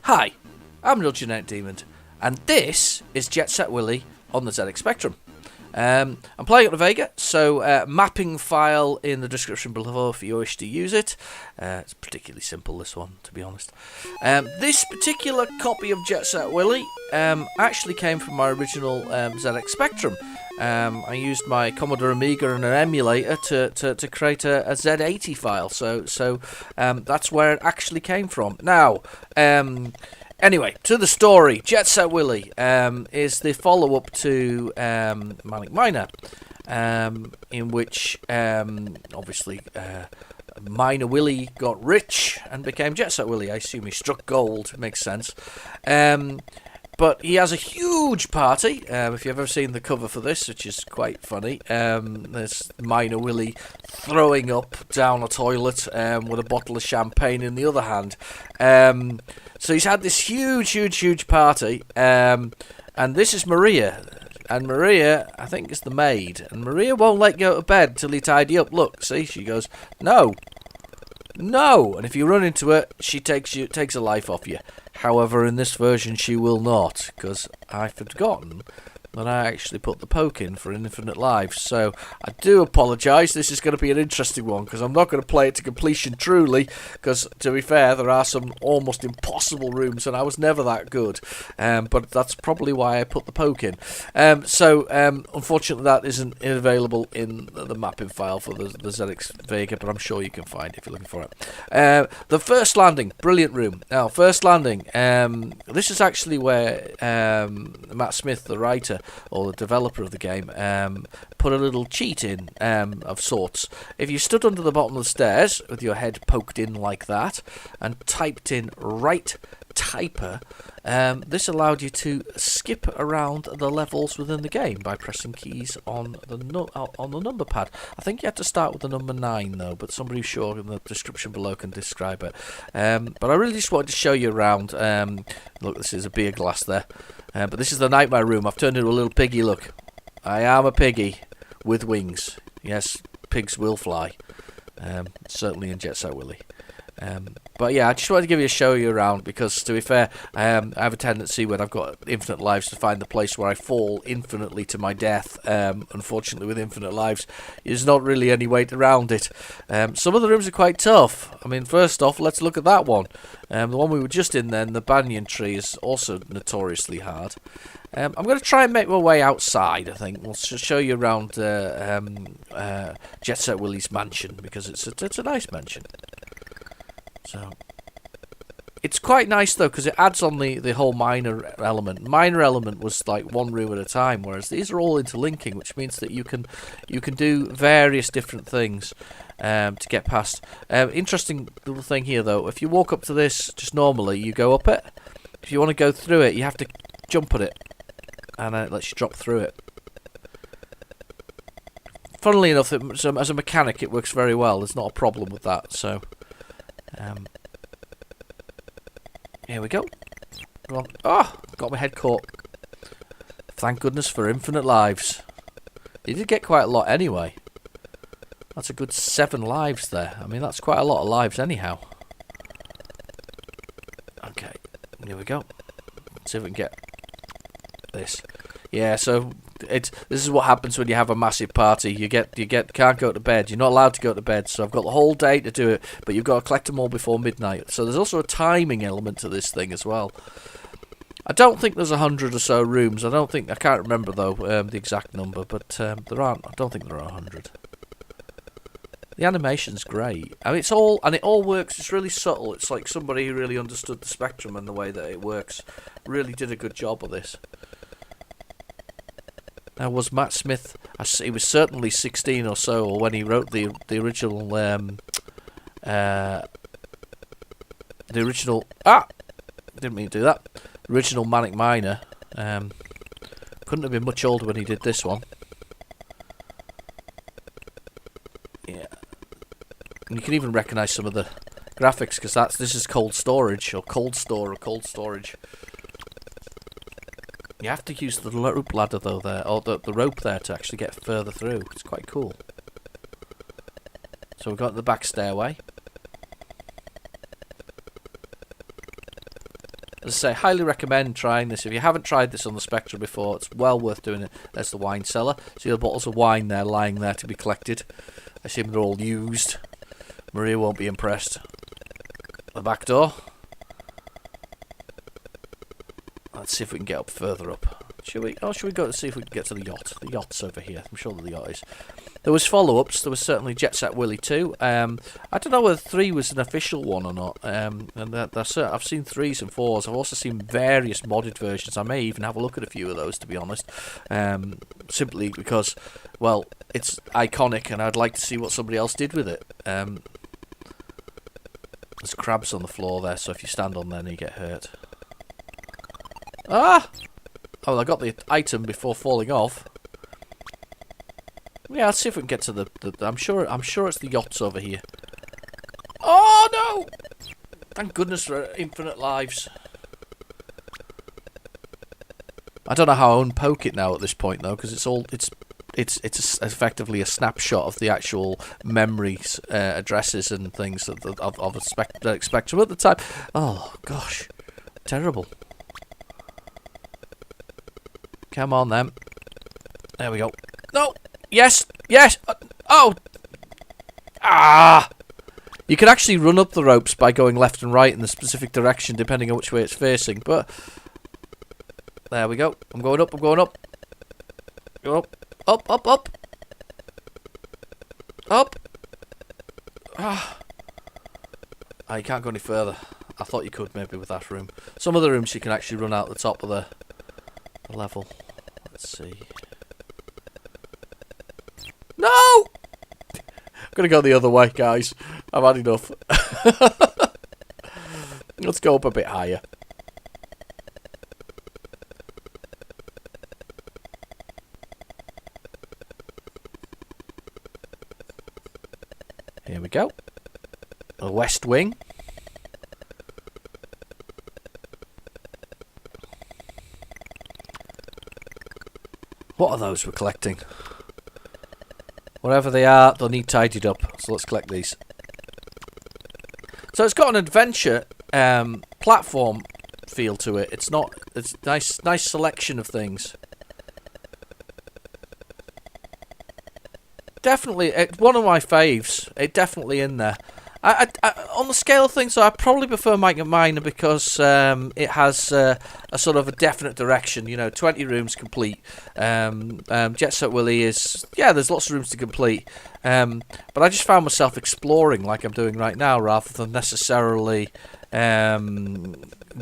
Hi, I'm Real Genetic Demon, and this is Jet Set Willy on the ZX Spectrum. I'm playing on the Vega, so mapping file in the description below if you wish to use it. It's particularly simple, this one, to be honest. This particular copy of Jet Set Willy actually came from my original ZX Spectrum. I used my Commodore Amiga and an emulator to create a Z80 file, so that's where it actually came from. Now, anyway, to the story. Jet Set Willy is the follow-up to Manic Miner, in which, obviously, Miner Willy got rich and became Jet Set Willy. I assume he struck gold, makes sense. But he has a huge party. If you've ever seen the cover for this, which is quite funny, there's Miner Willy throwing up down a toilet with a bottle of champagne in the other hand. So he's had this huge party, and this is Maria. And Maria, I think, is the maid. And Maria won't let you go to bed till you tidy up. Look, see, she goes, no. And if you run into her, she takes a life off you. However, in this version, she will not, because I've forgotten that I actually put the poke in for infinite lives. So I do apologise. This is going to be an interesting one, because I'm not going to play it to completion truly, because to be fair, there are some almost impossible rooms, and I was never that good. But that's probably why I put the poke in. Unfortunately, that isn't available in the mapping file for the ZX Vega, but I'm sure you can find it if you're looking for it. The first landing, brilliant room. Now, first landing, this is actually where Matt Smith, the writer, or the developer of the game, put a little cheat in of sorts. If you stood under the bottom of the stairs with your head poked in like that and typed in right typer, this allowed you to skip around the levels within the game by pressing keys on the number pad. I think you had to start with the number 9 though, but somebody sure in the description below can describe it. But I really just wanted to show you around. Look, this is a beer glass there. But this is the nightmare room. I've turned into a little piggy, look. I am a piggy with wings. Yes, pigs will fly. Certainly in Jet Set Willy. But yeah, I just wanted to give you a show you around, because to be fair, I have a tendency when I've got infinite lives to find the place where I fall infinitely to my death. Unfortunately, with infinite lives, there's not really any way around it. Some of the rooms are quite tough. I mean, first off, let's look at that one. The one we were just in then, the banyan tree, is also notoriously hard. I'm going to try and make my way outside, I think. We'll show you around Jet Set Willy's mansion, because it's a nice mansion. So it's quite nice though, because it adds on the whole miner element. Miner element was like one room at a time, whereas these are all interlinking, which means that you can do various different things to get past. Interesting little thing here though. If you walk up to this just normally, you go up it. If you want to go through it, you have to jump at it, and it lets you drop through it. Funnily enough, as a mechanic, it works very well. There's not a problem with that. So. Here we go. Go on. Oh, got my head caught. Thank goodness for infinite lives. You did get quite a lot anyway. That's a good 7 lives there. I mean, that's quite a lot of lives anyhow. Okay, here we go. Let's see if we can get this. Yeah, so this is what happens when you have a massive party. You can't go to bed. You're not allowed to go to bed. So I've got the whole day to do it, but you've got to collect them all before midnight. So there's also a timing element to this thing as well. I don't think there's 100 or so rooms. I can't remember though the exact number, but there aren't. I don't think there are 100. The animation's great. I mean, it all works. It's really subtle. It's like somebody who really understood the Spectrum and the way that it works really did a good job of this. Now, was Matt Smith? He was certainly 16 or so, or when he wrote the original didn't mean to do that. Original Manic Miner. Couldn't have been much older when he did this one. Yeah, and you can even recognise some of the graphics, because this is cold storage, or cold store, or cold storage. You have to use the rope ladder though there, or the rope there, to actually get further through. It's quite cool. So we've got the back stairway. As I say, highly recommend trying this. If you haven't tried this on the Spectrum before, it's well worth doing it. There's the wine cellar. See the bottles of wine there lying there to be collected. I assume they're all used. Maria won't be impressed. The back door. Let's see if we can get up further up. Should we? Oh, should we go to see if we can get to the yacht? The yacht's over here. I'm sure that the yacht is. There was follow-ups. There was certainly Jet Set Willy 2. I don't know whether 3 was an official one or not. And I've seen 3s and 4s. I've also seen various modded versions. I may even have a look at a few of those, to be honest. Simply because, well, it's iconic, and I'd like to see what somebody else did with it. There's crabs on the floor there, so if you stand on them, you get hurt. Ah! Oh, I got the item before falling off. Yeah, let's see if we can get to the I'm sure it's the yachts over here. Oh no! Thank goodness for infinite lives. I don't know how I unpoke it now at this point though, because it's effectively a snapshot of the actual memories, addresses and things of a Spectrum at the time. Oh gosh, terrible. Come on then. There we go. No! Yes! Yes! Oh! Ah! You can actually run up the ropes by going left and right in the specific direction depending on which way it's facing, but... There we go. I'm going up, I'm going up. Go up. Up, up, up. Up! Ah! Oh, you can't go any further. I thought you could maybe with that room. Some of the rooms you can actually run out the top of the level. Let's see. No! I'm gonna go the other way, guys. I've had enough. Let's go up a bit higher. Here we go. The West Wing. What are those we're collecting? Whatever they are, they'll need tidied up. So let's collect these. So it's got an adventure platform feel to it. It's nice selection of things. Definitely, one of my faves. It definitely in there. I on the scale of things, I probably prefer Manic Miner because it has a sort of a definite direction. You know, 20 rooms complete. Jet Set Willy is, yeah, there's lots of rooms to complete. But I just found myself exploring like I'm doing right now, rather than necessarily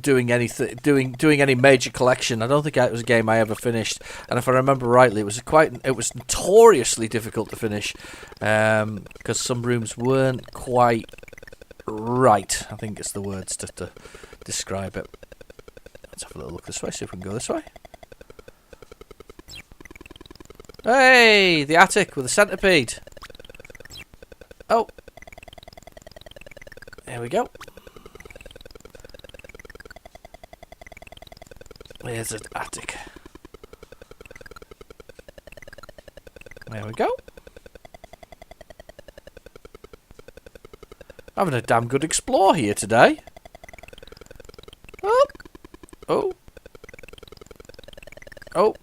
doing any major collection. I don't think it was a game I ever finished, and if I remember rightly, it was notoriously difficult to finish because some rooms weren't quite right. I think it's the words to describe it. Let's have a little look this way, see if we can go this way. Hey, the attic with the centipede. Oh, there we go. There's the attic. There we go. Having a damn good explore here today. Oh. Oh. Oh.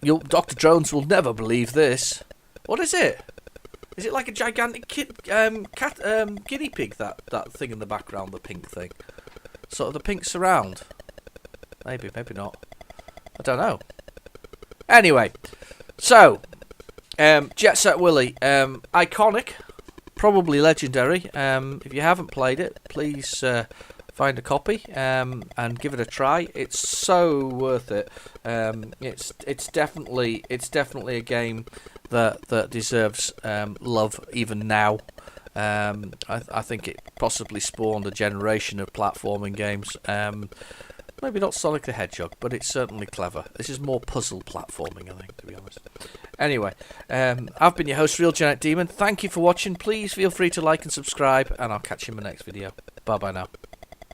Dr. Jones will never believe this. What is it? Is it like a gigantic guinea pig, that thing in the background, the pink thing? Sort of the pink surround. Maybe, maybe not. I don't know. Anyway, so Jet Set Willy, iconic, probably legendary. If you haven't played it, please find a copy and give it a try. It's so worth it. It's definitely a game that deserves love even now. I think it possibly spawned a generation of platforming games. Maybe not Sonic the Hedgehog, but it's certainly clever. This is more puzzle platforming, I think, to be honest. Anyway, I've been your host, Real Genetic Demon. Thank you for watching. Please feel free to like and subscribe, and I'll catch you in my next video. Bye-bye now.